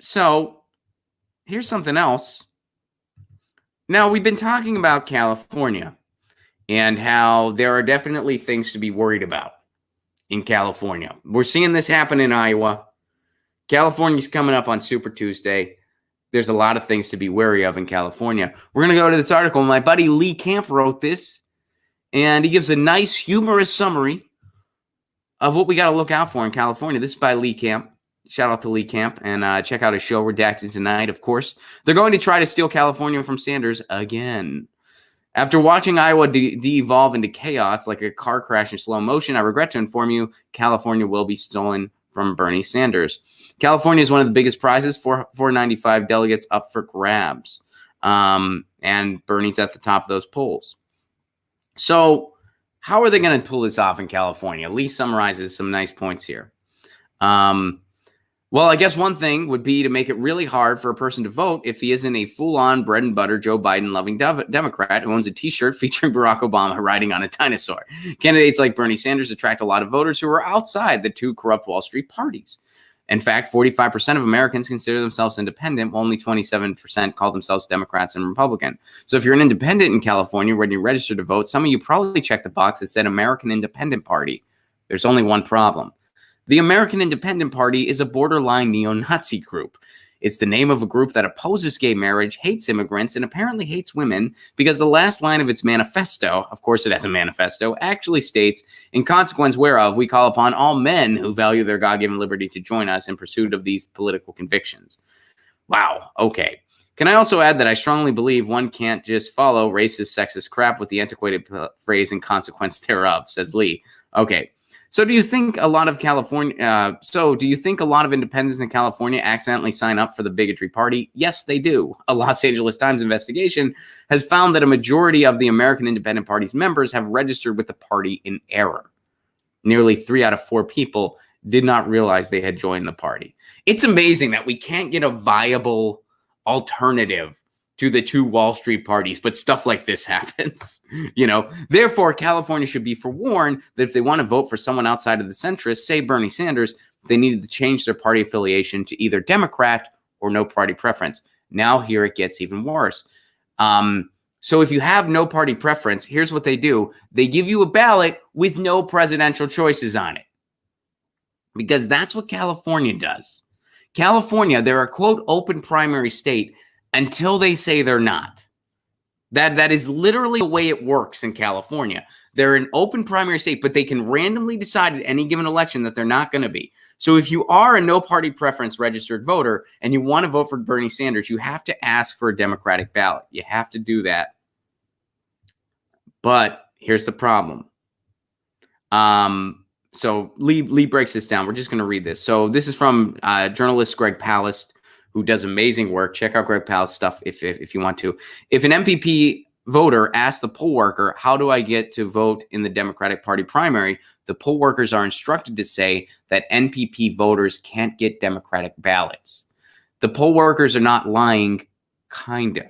So here's something else. Now, we've been talking about California and how there are definitely things to be worried about in California. We're seeing this happen in Iowa. California's coming up on Super Tuesday. There's a lot of things to be wary of in California. We're going to go to this article. My buddy Lee Camp wrote this, and he gives a nice, humorous summary of what we got to look out for in California. This is by Lee Camp. Shout out to Lee Camp, and check out his show, Redacted Tonight, of course. They're going to try to steal California from Sanders again. After watching Iowa de-evolve into chaos like a car crash in slow motion, I regret to inform you, California will be stolen from Bernie Sanders. California is one of the biggest prizes, 495 delegates up for grabs. And Bernie's at the top of those polls. So how are they going to pull this off in California? Lee summarizes some nice points here. Well, I guess one thing would be to make it really hard for a person to vote if he isn't a full-on bread-and-butter Joe Biden-loving Democrat who owns a T-shirt featuring Barack Obama riding on a dinosaur. Candidates like Bernie Sanders attract a lot of voters who are outside the two corrupt Wall Street parties. In fact, 45% of Americans consider themselves independent, while only 27% call themselves Democrats and Republican. So if you're an independent in California, when you register to vote, some of you probably checked the box that said American Independent Party. There's only one problem. The American Independent Party is a borderline neo-Nazi group. It's the name of a group that opposes gay marriage, hates immigrants, and apparently hates women because the last line of its manifesto, of course it has a manifesto, actually states, in consequence whereof we call upon all men who value their God-given liberty to join us in pursuit of these political convictions. Wow, okay. Can I also add that I strongly believe one can't just follow racist, sexist crap with the antiquated phrase in consequence thereof, says Lee. Okay. So do you think a lot of independents in California accidentally sign up for the bigotry party? Yes, they do. A Los Angeles Times investigation has found that a majority of the American Independent Party's members have registered with the party in error. Nearly 3 out of 4 people did not realize they had joined the party. It's amazing that we can't get a viable alternative to the two Wall Street parties, but stuff like this happens, Therefore, California should be forewarned that if they want to vote for someone outside of the centrist, say Bernie Sanders, they needed to change their party affiliation to either Democrat or no party preference. Now here it gets even worse. So if you have no party preference, here's what they do. They give you a ballot with no presidential choices on it. Because that's what California does. California, they're a, quote, open primary state until they say they're not. That is literally the way it works in California. They're an open primary state, but they can randomly decide at any given election that they're not going to be. So if you are a no party preference registered voter and you want to vote for Bernie Sanders, you have to ask for a Democratic ballot. You have to do that. But here's the problem. So Lee breaks this down. We're just going to read this. So this is from journalist Greg Palast, who does amazing work. Check out Greg Palast's stuff if you want to. If an MPP voter asks the poll worker, how do I get to vote in the Democratic Party primary? The poll workers are instructed to say that NPP voters can't get Democratic ballots. The poll workers are not lying, kinda.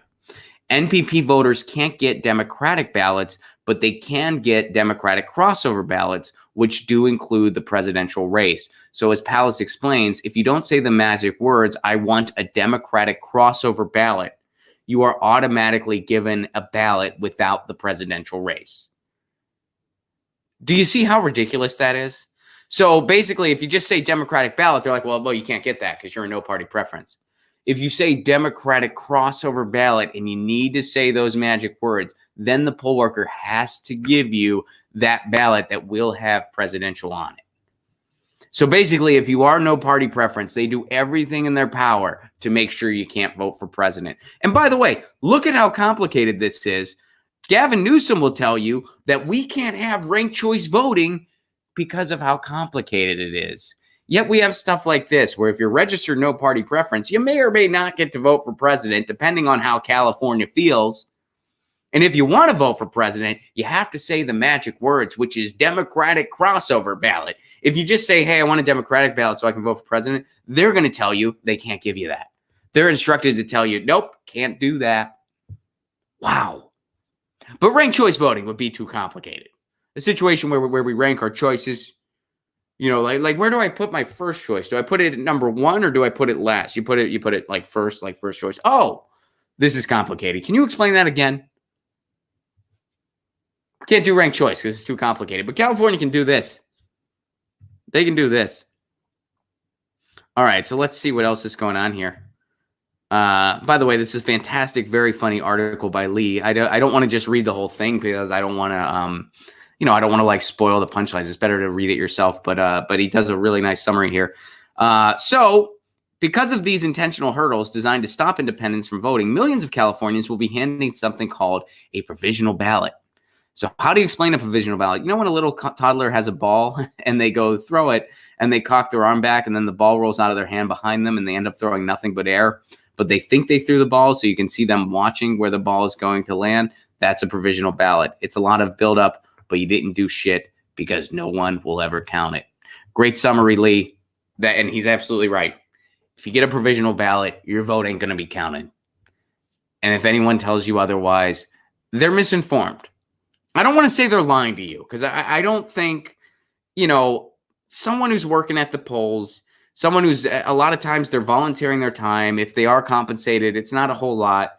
NPP voters can't get Democratic ballots, but they can get Democratic crossover ballots, which do include the presidential race. So as Palast explains, if you don't say the magic words, I want a Democratic crossover ballot, you are automatically given a ballot without the presidential race. Do you see how ridiculous that is? So basically, if you just say Democratic ballot, they're like, well, you can't get that because you're a no party preference. If you say Democratic crossover ballot and you need to say those magic words, then the poll worker has to give you that ballot that will have presidential on it. So basically, if you are no party preference, they do everything in their power to make sure you can't vote for president. And by the way, look at how complicated this is. Gavin Newsom will tell you that we can't have ranked choice voting because of how complicated it is. Yet we have stuff like this, where if you're registered no party preference, you may or may not get to vote for president, depending on how California feels. And if you want to vote for president, you have to say the magic words, which is Democratic crossover ballot. If you just say, hey, I want a Democratic ballot so I can vote for president, they're going to tell you they can't give you that. They're instructed to tell you, nope, can't do that. Wow. But ranked choice voting would be too complicated. A situation where we rank our choices, You know, like where do I put my first choice? Do I put it at number 1 or do I put it last? You put it like first choice. Oh, this is complicated. Can you explain that again? Can't do ranked choice because it's too complicated. But California can do this. They can do this. All right, so let's see what else is going on here. By the way, this is a fantastic, very funny article by Lee. I don't want to just read the whole thing because I don't want to, I don't want to like spoil the punchlines. It's better to read it yourself. But he does a really nice summary here. So because of these intentional hurdles designed to stop independents from voting, millions of Californians will be handing something called a provisional ballot. So how do you explain a provisional ballot? You know when a little toddler has a ball and they go throw it and they cock their arm back and then the ball rolls out of their hand behind them and they end up throwing nothing but air, but they think they threw the ball so you can see them watching where the ball is going to land? That's a provisional ballot. It's a lot of buildup, but you didn't do shit because no one will ever count it. Great summary, Lee. And he's absolutely right. If you get a provisional ballot, your vote ain't going to be counted. And if anyone tells you otherwise, they're misinformed. I don't want to say they're lying to you because I don't think, someone who's working at the polls, someone who's a lot of times they're volunteering their time. If they are compensated, it's not a whole lot.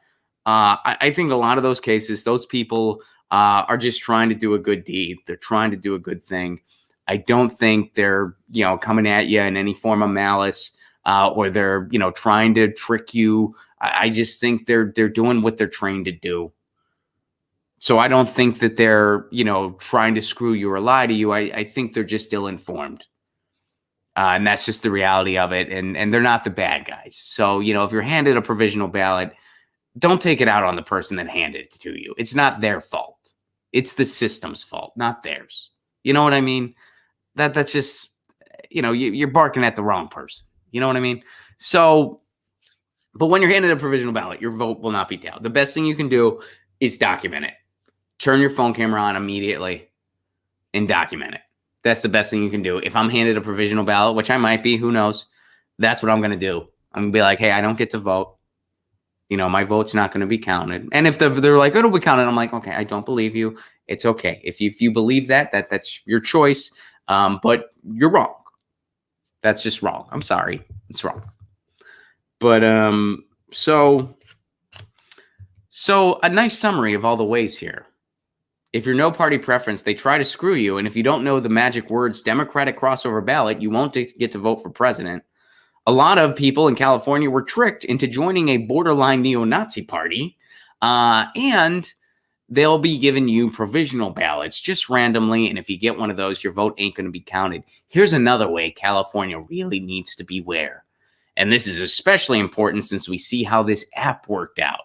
I think a lot of those cases, those people are just trying to do a good deed. They're trying to do a good thing. I don't think they're, coming at you in any form of malice or they're, trying to trick you. I just think they're doing what they're trained to do. So I don't think that they're, trying to screw you or lie to you. I think they're just ill-informed. And that's just the reality of it. And they're not the bad guys. So, if you're handed a provisional ballot, don't take it out on the person that handed it to you. It's not their fault. It's the system's fault, not theirs. You know what I mean? That's just, you're barking at the wrong person. You know what I mean? So, but when you're handed a provisional ballot, your vote will not be tallied. The best thing you can do is document it. Turn your phone camera on immediately and document it. That's the best thing you can do. If I'm handed a provisional ballot, which I might be, who knows? That's what I'm going to do. I'm going to be like, hey, I don't get to vote. My vote's not going to be counted. And if they're like, it'll be counted, I'm like, okay, I don't believe you. It's okay. If you believe that's your choice, but you're wrong. That's just wrong. I'm sorry. It's wrong. But so a nice summary of all the ways here. If you're no party preference, they try to screw you. And if you don't know the magic words Democratic crossover ballot, you won't get to vote for president. A lot of people in California were tricked into joining a borderline neo-Nazi party. And they'll be giving you provisional ballots just randomly. And if you get one of those, your vote ain't going to be counted. Here's another way California really needs to beware. And this is especially important since we see how this app worked out.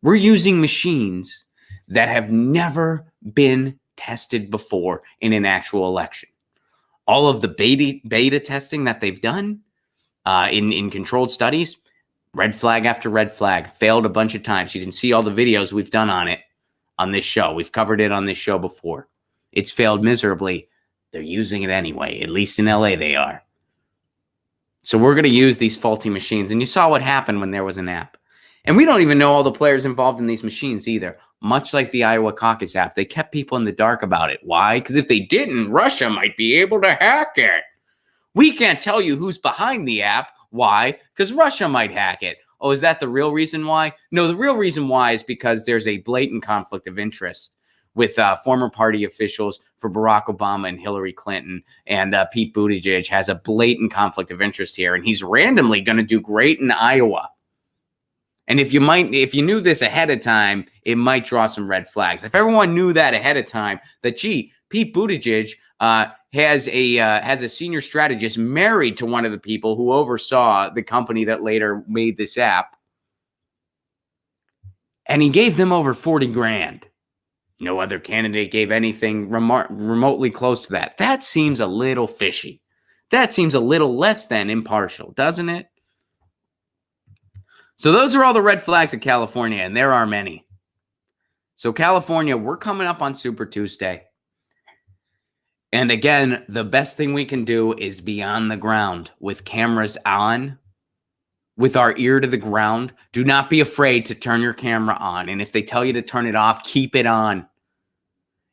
We're using machines that have never been tested before in an actual election. All of the beta testing that they've done in controlled studies, red flag after red flag, failed a bunch of times. You can see all the videos we've done on it on this show. We've covered it on this show before. It's failed miserably. They're using it anyway. At least in LA they are. So we're going to use these faulty machines. And you saw what happened when there was an app. And we don't even know all the players involved in these machines either. Much like the Iowa caucus app, they kept people in the dark about it. Why? Because if they didn't, Russia might be able to hack it. We can't tell you who's behind the app. Why? Because Russia might hack it. Oh, is that the real reason why? No, the real reason why is because there's a blatant conflict of interest with former party officials for Barack Obama and Hillary Clinton. And Pete Buttigieg has a blatant conflict of interest here. And he's randomly going to do great in Iowa. And if you knew this ahead of time, it might draw some red flags. If everyone knew that ahead of time, that Pete Buttigieg has a senior strategist married to one of the people who oversaw the company that later made this app, and he gave them over 40 grand. No other candidate gave anything remotely close to that. That seems a little fishy. That seems a little less than impartial, doesn't it? So those are all the red flags of California, and there are many. So California, we're coming up on Super Tuesday. And again, the best thing we can do is be on the ground with cameras on, with our ear to the ground. Do not be afraid to turn your camera on. And if they tell you to turn it off, keep it on.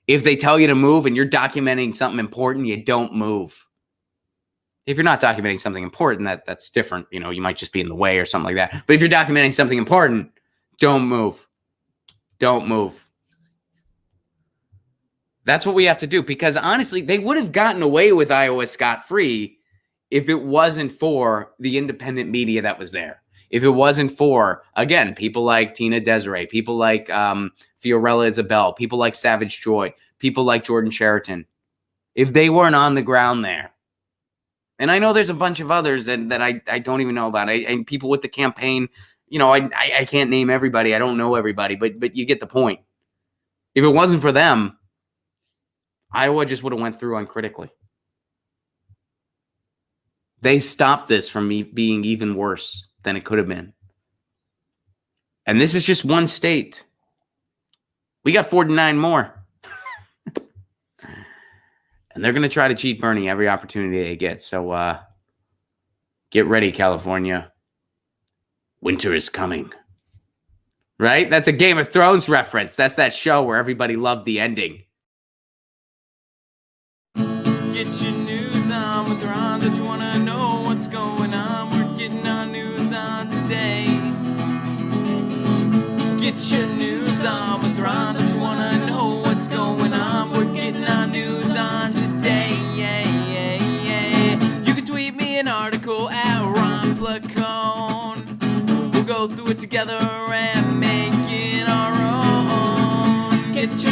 If they tell you to move and you're documenting something important, you don't move. If you're not documenting something important, that's different. You know, you might just be in the way or something like that. But if you're documenting something important, don't move. Don't move. That's what we have to do, because honestly, they would have gotten away with Iowa scot-free if it wasn't for the independent media that was there. If it wasn't for, again, people like Tina Desiree, people like Fiorella Isabel, people like Savage Joy, people like Jordan Sheraton. If they weren't on the ground there. And I know there's a bunch of others that I don't even know about. And people with the campaign, you know, I can't name everybody. I don't know everybody, but you get the point. If it wasn't for them, Iowa just would have went through uncritically. They stopped this from being even worse than it could have been. And this is just one state. We got 49 more. And they're going to try to cheat Bernie every opportunity they get. So get ready, California. Winter is coming. Right? That's a Game of Thrones reference. That's that show where everybody loved the ending. Get your news on with Ron. Don't you want to know what's going on? We're getting our news on today. Get your news on with Ron. Don't you want to know what's going on? We're getting our news on today. Yeah, yeah, yeah. You can tweet me an article at Ron Placone. We'll go through it together and make it our own. Get your